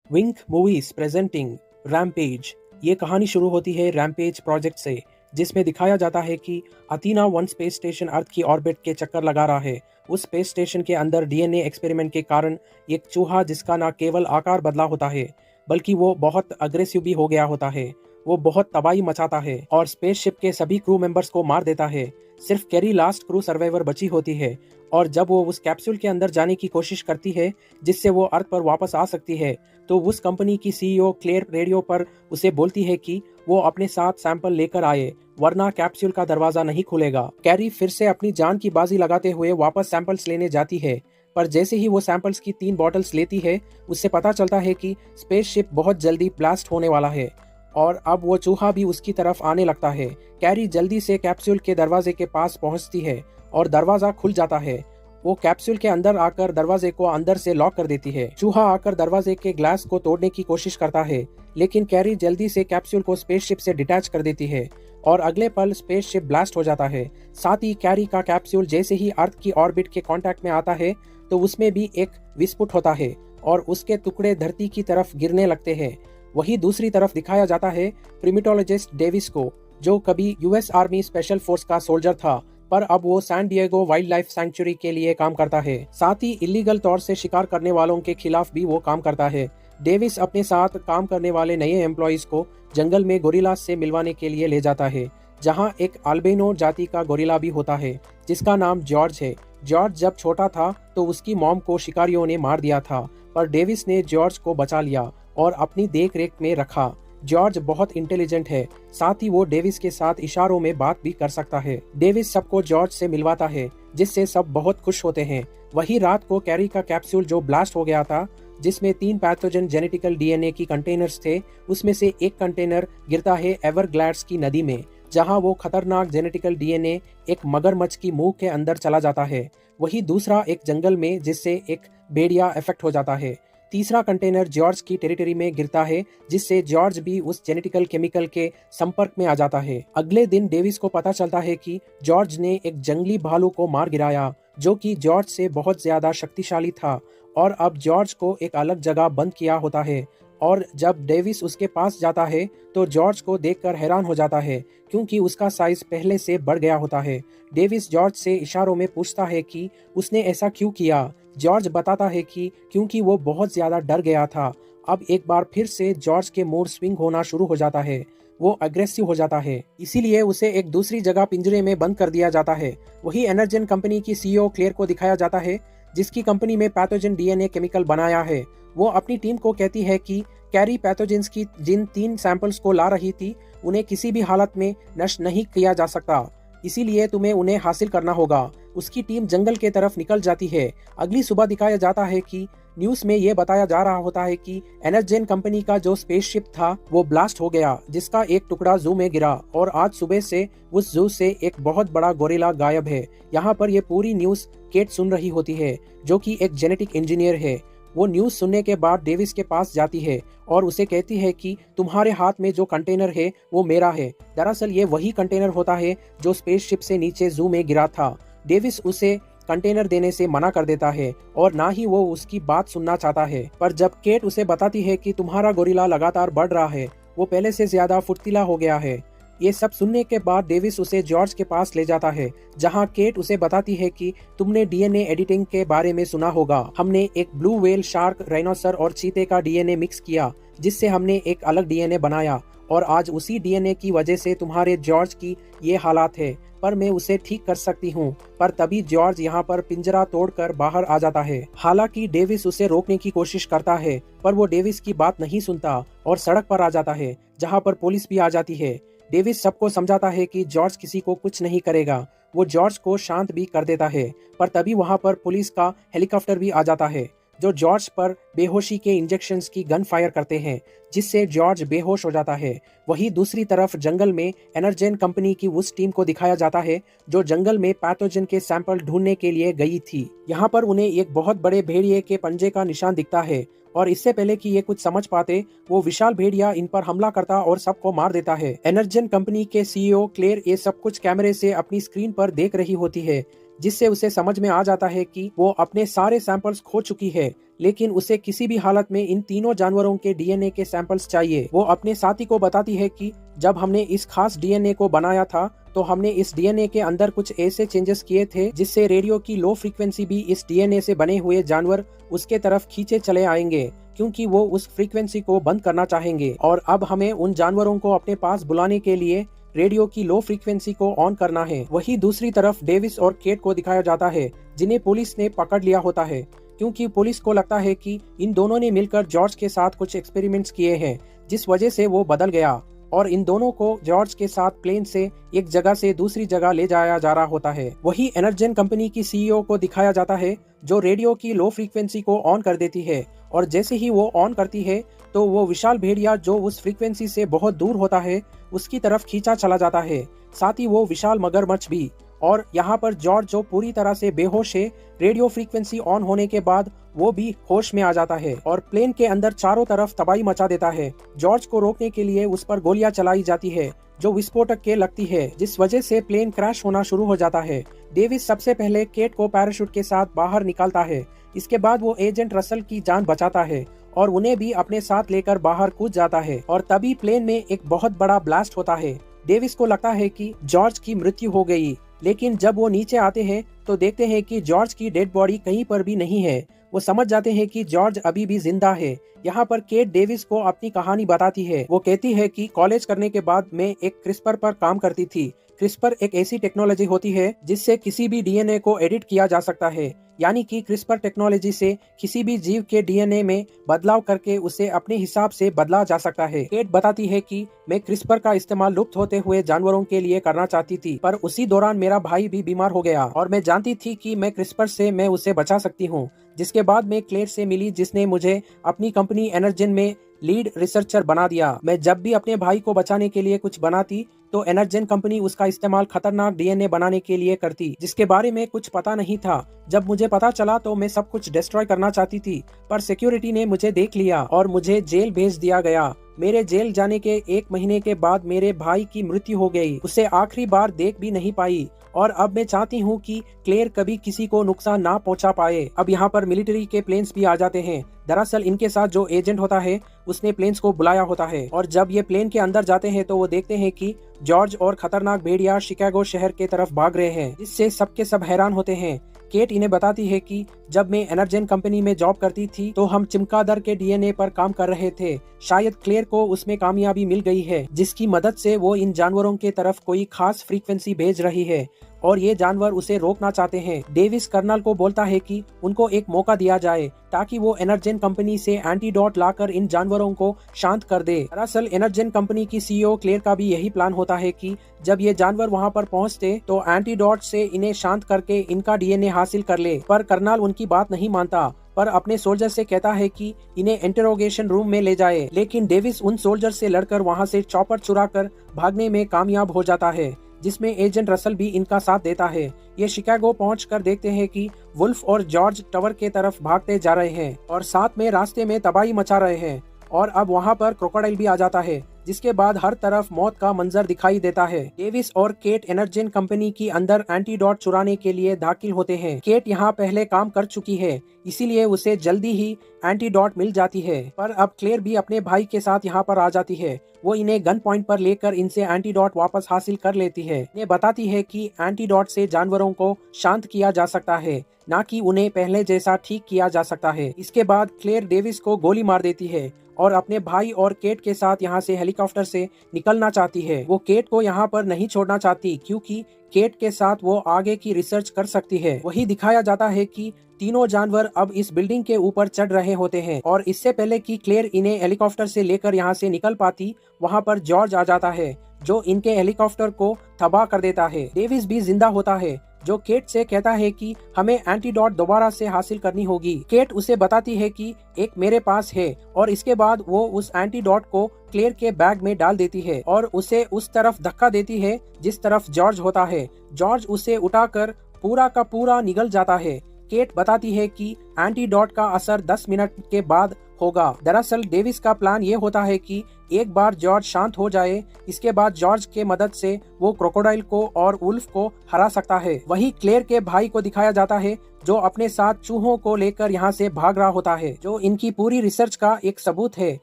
विंक movies presenting rampage. ये कहानी शुरू होती है रैम्पेज प्रोजेक्ट से, जिसमें दिखाया जाता है कि अथीना 1 स्पेस स्टेशन अर्थ की ऑर्बिट के चक्कर लगा रहा है। उस स्पेस स्टेशन के अंदर डीएनए एक्सपेरिमेंट के कारण एक चूहा, जिसका न केवल आकार बदला होता है बल्कि वो बहुत अग्रेसिव भी हो गया होता है। वो बहुत तबाही मचाता है और स्पेसशिप के सभी क्रू मेंबर्स को मार देता है। सिर्फ कैरी लास्ट क्रू सर्वाइवर बची होती है, और जब वो उस कैप्सूल के अंदर जाने की कोशिश करती है जिससे वो अर्थ पर वापस आ सकती है, तो उस कंपनी की सीईओ क्लेयर रेडियो पर उसे बोलती है कि वो अपने साथ सैंपल लेकर आए, वरना कैप्सूल का दरवाजा नहीं खुलेगा। कैरी फिर से अपनी जान की बाजी लगाते हुए वापस सैंपल्स लेने जाती है, पर जैसे ही वो सैंपल्स की 3 बॉटल्स लेती है, उससे पता चलता है कि स्पेसशिप बहुत जल्दी ब्लास्ट होने वाला है और अब वो चूहा भी उसकी तरफ आने लगता है। कैरी जल्दी से कैप्सूल के दरवाजे के पास पहुंचती है और दरवाजा खुल जाता है। वो कैप्सूल के अंदर आकर दरवाजे को अंदर से लॉक कर देती है। चूहा आकर दरवाजे के ग्लास को तोड़ने की कोशिश करता है, लेकिन कैरी जल्दी से कैप्सूल को स्पेसशिप से डिटैच कर देती है और अगले पल स्पेसशिप ब्लास्ट हो जाता है। साथ ही कैरी का कैप्सूल जैसे ही अर्थ की ऑर्बिट के कांटेक्ट में आता है, तो उसमें भी एक विस्फोट होता है और उसके टुकड़े धरती की तरफ गिरने लगते हैं। वही दूसरी तरफ दिखाया जाता है प्रिमेटोलॉजिस्ट डेविस को, जो कभी यूएस आर्मी स्पेशल फोर्स का सोल्जर था, पर अब वो San Diego wild life sanctuary के लिए काम करता है। साथ ही इलीगल तौर से शिकार करने वालों के खिलाफ भी वो काम करता है। डेविस अपने साथ काम करने वाले नए एम्प्लॉइज को जंगल में गोरिल्ला से मिलवाने के लिए ले जाता है, जहां एक अल्बिनो जाति का गोरिल्ला भी होता है जिसका नाम जॉर्ज है। जॉर्ज जब छोटा था तो उसकी मॉम को शिकारियों ने मार दिया था, पर डेविस ने जॉर्ज को बचा लिया और अपनी देख रेख में रखा। जॉर्ज बहुत इंटेलिजेंट है, साथ ही वो डेविस के साथ इशारों में बात भी कर सकता है। डेविस सबको जॉर्ज से मिलवाता है, जिससे सब बहुत खुश होते हैं। वही रात को कैरी का कैप्सूल जो ब्लास्ट हो गया था, जिसमें 3 पैथोजन जेनेटिकल डीएनए की कंटेनर्स थे, उसमें से एक कंटेनर गिरता है एवरग्लैड्स की नदी में, जहां वो खतरनाक जेनेटिकल डीएनए एक मगरमच्छ की मुंह के अंदर चला जाता है। वही दूसरा एक जंगल में, जिससे एक भेड़िया इफेक्ट हो जाता है। तीसरा कंटेनर जॉर्ज की टेरिटरी में गिरता है, जिससे जॉर्ज भी उस जेनेटिकल केमिकल के संपर्क में आ जाता है। अगले दिन डेविस को पता चलता है कि जॉर्ज ने एक जंगली भालू को मार गिराया, जो कि जॉर्ज से बहुत ज्यादा शक्तिशाली था, और अब जॉर्ज को एक अलग जगह बंद किया होता है। और जब डेविस उसके पास जाता है तो जॉर्ज को देखकर हैरान हो जाता है, क्योंकि उसका साइज पहले से बढ़ गया होता है। डेविस जॉर्ज से इशारों में पूछता है कि उसने ऐसा क्यों किया। जॉर्ज बताता है कि क्योंकि वो बहुत ज्यादा डर गया था। अब एक बार फिर से जॉर्ज के मूड स्विंग होना शुरू हो जाता है, वो अग्रेसिव हो जाता है, इसीलिए उसे एक दूसरी जगह पिंजरे में बंद कर दिया जाता है। वही एनर्जन कंपनी की सीईओ क्लेयर को दिखाया जाता है, जिसकी कंपनी में पैथोजन डीएनए केमिकल बनाया है। वो अपनी टीम को कहती है कि कैरी पैथोजेंस की जिन 3 सैंपल्स को ला रही थी, उन्हें किसी भी हालत में नष्ट नहीं किया जा सकता, इसीलिए तुम्हें उन्हें हासिल करना होगा। उसकी टीम जंगल के तरफ निकल जाती है। अगली सुबह दिखाया जाता है कि न्यूज में ये बताया जा रहा होता है कि एनर्जेन कंपनी का जो स्पेसशिप था वो ब्लास्ट हो गया, जिसका एक टुकड़ा जू में गिरा, और आज सुबह से उस जू से एक बहुत बड़ा गोरिल्ला गायब है। यहाँ पर ये पूरी न्यूज केट सुन रही होती है, जो कि एक जेनेटिक इंजीनियर है। वो न्यूज सुनने के बाद डेविस के पास जाती है और उसे कहती है कि तुम्हारे हाथ में जो कंटेनर है वो मेरा है। दरअसल ये वही कंटेनर होता है जो स्पेसशिप से नीचे जू में गिरा था। डेविस उसे कंटेनर देने से मना कर देता है और ना ही वो उसकी बात सुनना चाहता है, पर जब केट उसे बताती है कि तुम्हारा गोरिल्ला लगातार बढ़ रहा है, वो पहले से ज्यादा फुर्तीला हो गया है। ये सब सुनने के बाद डेविस उसे जॉर्ज के पास ले जाता है, जहां केट उसे बताती है कि तुमने डीएनए एडिटिंग के बारे में सुना होगा। हमने एक ब्लू व्हेल, शार्क, राइनोसर और चीते का डीएनए मिक्स किया, जिससे हमने एक अलग डीएनए बनाया, और आज उसी डीएनए की वजह से तुम्हारे जॉर्ज की ये हालात है, पर मैं उसे ठीक कर सकती हूँ। पर तभी जॉर्ज यहाँ पर पिंजरा तोड़कर बाहर आ जाता है। हालांकि डेविस उसे रोकने की कोशिश करता है, पर वो डेविस की बात नहीं सुनता और सड़क पर आ जाता है, जहाँ पर पुलिस भी आ जाती है। डेविस सबको समझाता है कि जॉर्ज किसी को कुछ नहीं करेगा। वो जॉर्ज को शांत भी कर देता है, पर तभी वहाँ पर पुलिस का हेलीकॉप्टर भी आ जाता है, जो जॉर्ज पर बेहोशी के इंजेक्शंस की गन फायर करते हैं, जिससे जॉर्ज बेहोश हो जाता है। वहीं दूसरी तरफ जंगल में एनर्जेन कंपनी की उस टीम को दिखाया जाता है जो जंगल में पैथोजन के सैंपल ढूंढने के लिए गई थी। यहाँ पर उन्हें एक बहुत बड़े भेड़िए के पंजे का निशान दिखता है, और इससे पहले कि ये कुछ समझ पाते, वो विशाल भेड़िया इन पर हमला करता और सबको मार देता है। एनर्जेन कंपनी के सीईओ क्लेयर ये सब कुछ कैमरे से अपनी स्क्रीन पर देख रही होती है, जिससे उसे समझ में आ जाता है कि वो अपने सारे सैंपल्स खो चुकी है, लेकिन उसे किसी भी हालत में इन तीनों जानवरों के डीएनए के सैंपल्स चाहिए। वो अपने साथी को बताती है कि जब हमने इस खास डीएनए को बनाया था तो हमने इस डीएनए के अंदर कुछ ऐसे चेंजेस किए थे जिससे रेडियो की लो फ्रीक्वेंसी भी इस डीएनए से बने हुए जानवर उसके तरफ खींचे चले आएंगे, क्योंकि वो उस फ्रीक्वेंसी को बंद करना चाहेंगे। और अब हमें उन जानवरों को अपने पास बुलाने के लिए रेडियो की लो फ्रीक्वेंसी को ऑन करना है। वहीं दूसरी तरफ डेविस और केट को दिखाया जाता है, जिन्हें पुलिस ने पकड़ लिया होता है, क्योंकि पुलिस को लगता है कि इन दोनों ने मिलकर जॉर्ज के साथ कुछ एक्सपेरिमेंट्स किए हैं, जिस वजह से वो बदल गया और इन दोनों को जॉर्ज के साथ प्लेन से एक जगह से दूसरी जगह ले जाया जा रहा होता है। वही एनर्जेन कंपनी की सीईओ को दिखाया जाता है, जो रेडियो की लो फ्रीक्वेंसी को ऑन कर देती है, और जैसे ही वो ऑन करती है तो वो विशाल भेड़िया जो उस फ्रीक्वेंसी से बहुत दूर होता है उसकी तरफ खींचा चला जाता है, साथ ही वो विशाल मगरमच्छ भी। और यहाँ पर जॉर्ज जो पूरी तरह से बेहोश है, रेडियो फ्रीक्वेंसी ऑन होने के बाद वो भी होश में आ जाता है और प्लेन के अंदर चारों तरफ तबाही मचा देता है। जॉर्ज को रोकने के लिए उस पर गोलियां चलाई जाती है जो विस्फोटक के लगती है, जिस वजह से प्लेन क्रैश होना शुरू हो जाता है। डेविस सबसे पहले केट को पैराशूट के साथ बाहर निकालता है। इसके बाद वो एजेंट रसल की जान बचाता है और उन्हें भी अपने साथ लेकर बाहर कूद जाता है, और तभी प्लेन में एक बहुत बड़ा ब्लास्ट होता है। डेविस को लगता है कि जॉर्ज की मृत्यु हो गई, लेकिन जब वो नीचे आते हैं तो देखते हैं कि जॉर्ज की डेड बॉडी कहीं पर भी नहीं है। वो समझ जाते हैं कि जॉर्ज अभी भी जिंदा है। यहाँ पर केट डेविस को अपनी कहानी बताती है। वो कहती है कि कॉलेज करने के बाद मैं एक क्रिस्पर पर काम करती थी। क्रिस्पर एक ऐसी टेक्नोलॉजी होती है जिससे किसी भी डीएनए को एडिट किया जा सकता है, यानी कि क्रिस्पर टेक्नोलॉजी से किसी भी जीव के डीएनए में बदलाव करके उसे अपने हिसाब से बदला जा सकता है। केट बताती है कि मैं क्रिस्पर का इस्तेमाल लुप्त होते हुए जानवरों के लिए करना चाहती थी, पर उसी दौरान मेरा भाई भी बीमार हो गया और मैं जानती थी कि मैं क्रिस्पर से मैं उसे बचा सकती हूँ। जिसके बाद मैं क्लेयर से मिली, जिसने मुझे अपनी कंपनी एनर्जेन में लीड रिसर्चर बना दिया। मैं जब भी अपने भाई को बचाने के लिए कुछ बनाती तो एनर्जेन कंपनी उसका इस्तेमाल खतरनाक डीएनए बनाने के लिए करती, जिसके बारे में कुछ पता नहीं था। जब मुझे पता चला तो मैं सब कुछ डिस्ट्रॉय करना चाहती थी, पर सिक्योरिटी ने मुझे देख लिया और मुझे जेल भेज दिया गया। मेरे जेल जाने के 1 महीने के बाद मेरे भाई की मृत्यु हो गई। उसे आखिरी बार देख भी नहीं पाई और अब मैं चाहती हूँ कि क्लेयर कभी किसी को नुकसान ना पहुंचा पाए। अब यहाँ पर मिलिट्री के प्लेन्स भी आ जाते हैं। दरअसल इनके साथ जो एजेंट होता है उसने प्लेन्स को बुलाया होता है, और जब ये प्लेन के अंदर जाते हैं तो वो देखते हैं कि जॉर्ज और खतरनाक भेड़िया शिकागो शहर के तरफ भाग रहे हैं, जिससे सबके सब हैरान होते हैं। केट इन्हें बताती है कि जब मैं एनर्जेन कंपनी में जॉब करती थी तो हम चिमकादर के डीएनए पर काम कर रहे थे। शायद क्लेयर को उसमें कामयाबी मिल गई है, जिसकी मदद से वो इन जानवरों के तरफ कोई खास फ्रीक्वेंसी भेज रही है और ये जानवर उसे रोकना चाहते हैं। डेविस कर्नल को बोलता है कि उनको एक मौका दिया जाए ताकि वो एनर्जेन कंपनी से एंटीडोट लाकर इन जानवरों को शांत कर दे। दरअसल एनर्जेन कंपनी की सीईओ क्लेयर का भी यही प्लान होता है कि जब ये जानवर वहाँ पर पहुँचते तो एंटीडोट से इन्हें शांत करके इनका डीएनए हासिल कर ले, पर कर्नल उनकी बात नहीं मानता, पर अपने सोल्जर से कहता है कि इन्हें इंटरोगेशन रूम में ले जाए। लेकिन डेविस उन सोल्जर से लड़कर वहाँ से चॉपर चुराकर भागने में कामयाब हो जाता है, जिसमें एजेंट रसल भी इनका साथ देता है। ये शिकागो पहुंचकर देखते हैं कि वुल्फ और जॉर्ज टावर के तरफ भागते जा रहे हैं और साथ में रास्ते में तबाही मचा रहे हैं, और अब वहां पर क्रोकोडाइल भी आ जाता है, जिसके बाद हर तरफ मौत का मंजर दिखाई देता है। डेविस और केट एनर्जेन कंपनी की अंदर एंटीडोट चुराने के लिए दाखिल होते हैं। केट यहाँ पहले काम कर चुकी है, इसीलिए उसे जल्दी ही एंटीडोट मिल जाती है, पर अब क्लेयर भी अपने भाई के साथ यहाँ पर आ जाती है। वो इन्हें गन पॉइंट पर लेकर इनसे एंटीडोट वापस हासिल कर लेती है। इन्हें बताती है कि एंटीडोट से जानवरों को शांत किया जा सकता है, ना कि उन्हें पहले जैसा ठीक किया जा सकता है। इसके बाद क्लेयर डेविस को गोली मार देती है और अपने भाई और केट के साथ यहाँ से हेलीकॉप्टर से निकलना चाहती है। वो केट को यहाँ पर नहीं छोड़ना चाहती, क्योंकि केट के साथ वो आगे की रिसर्च कर सकती है। वही दिखाया जाता है कि तीनों जानवर अब इस बिल्डिंग के ऊपर चढ़ रहे होते हैं, और इससे पहले कि क्लेयर इन्हें हेलीकॉप्टर से लेकर यहाँ से निकल पाती, वहाँ पर जॉर्ज आ जाता है जो इनके हेलीकॉप्टर को तबाह कर देता है। डेविस भी जिंदा होता है, जो केट से कहता है कि हमें एंटीडोट दोबारा से हासिल करनी होगी। केट उसे बताती है कि एक मेरे पास है, और इसके बाद वो उस एंटीडोट को क्लेयर के बैग में डाल देती है और उसे उस तरफ धक्का देती है जिस तरफ जॉर्ज होता है। जॉर्ज उसे उठाकर पूरा का पूरा निगल जाता है। केट बताती है कि एंटीडोट का असर 10 मिनट के बाद होगा। दरअसल डेविस का प्लान ये होता है कि एक बार जॉर्ज शांत हो जाए, इसके बाद जॉर्ज के मदद से वो क्रोकोडाइल को और वुल्फ को हरा सकता है। वहीं क्लेयर के भाई को दिखाया जाता है जो अपने साथ चूहों को लेकर यहाँ से भाग रहा होता है, जो इनकी पूरी रिसर्च का एक सबूत है।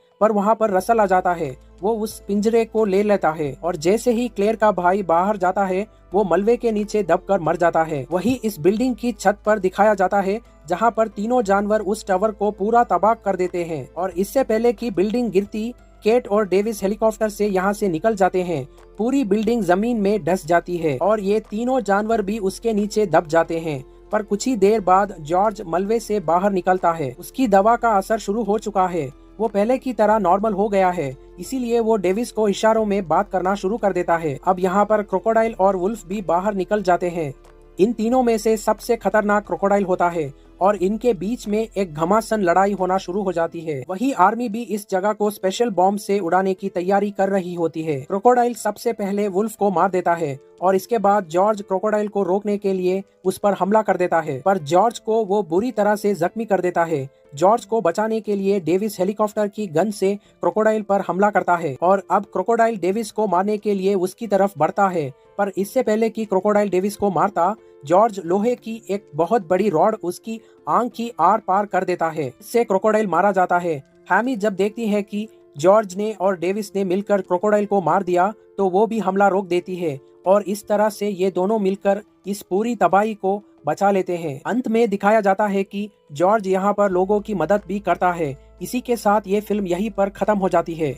पर वहाँ पर रसल आ जाता है, वो उस पिंजरे को ले लेता है और जैसे ही क्लेयर का भाई बाहर जाता है वो मलबे के नीचे दबकर मर जाता है। वही इस बिल्डिंग की छत पर दिखाया जाता है जहाँ पर तीनों जानवर उस टावर को पूरा तबाह कर देते हैं और इससे पहले कि बिल्डिंग गिरती, केट और डेविस हेलीकॉप्टर से यहाँ से निकल जाते हैं। पूरी बिल्डिंग जमीन में धंस जाती है और ये तीनों जानवर भी उसके नीचे दब जाते हैं। पर कुछ ही देर बाद जॉर्ज मलबे से बाहर निकलता है। उसकी दवा का असर शुरू हो चुका है, वो पहले की तरह नॉर्मल हो गया है, इसीलिए वो डेविस को इशारों में बात करना शुरू कर देता है। अब यहाँ पर क्रोकोडाइल और वुल्फ भी बाहर निकल जाते हैं। इन तीनों में से सबसे खतरनाक क्रोकोडाइल होता है और इनके बीच में एक घमासान लड़ाई होना शुरू हो जाती है। वही आर्मी भी इस जगह को स्पेशल बॉम्ब से उड़ाने की तैयारी कर रही होती है। क्रोकोडाइल सबसे पहले वुल्फ को मार देता है और इसके बाद जॉर्ज क्रोकोडाइल को रोकने के लिए उस पर हमला कर देता है, पर जॉर्ज को वो बुरी तरह से जख्मी कर देता है। जॉर्ज को बचाने के लिए डेविस हेलीकॉप्टर की गन से क्रोकोडाइल पर हमला करता है और अब क्रोकोडाइल डेविस को मारने के लिए उसकी तरफ बढ़ता है। पर इससे पहले कि क्रोकोडाइल डेविस को मारता, जॉर्ज लोहे की एक बहुत बड़ी रॉड उसकी आंख की आर पार कर देता है। इससे क्रोकोडाइल मारा जाता है। हैमी जब देखती है कि जॉर्ज ने और डेविस ने मिलकर क्रोकोडाइल को मार दिया तो वो भी हमला रोक देती है और इस तरह से ये दोनों मिलकर इस पूरी तबाही को बचा लेते हैं। अंत में दिखाया जाता है कि जॉर्ज यहाँ पर लोगों की मदद भी करता है। इसी के साथ ये फिल्म यहीं पर खत्म हो जाती है।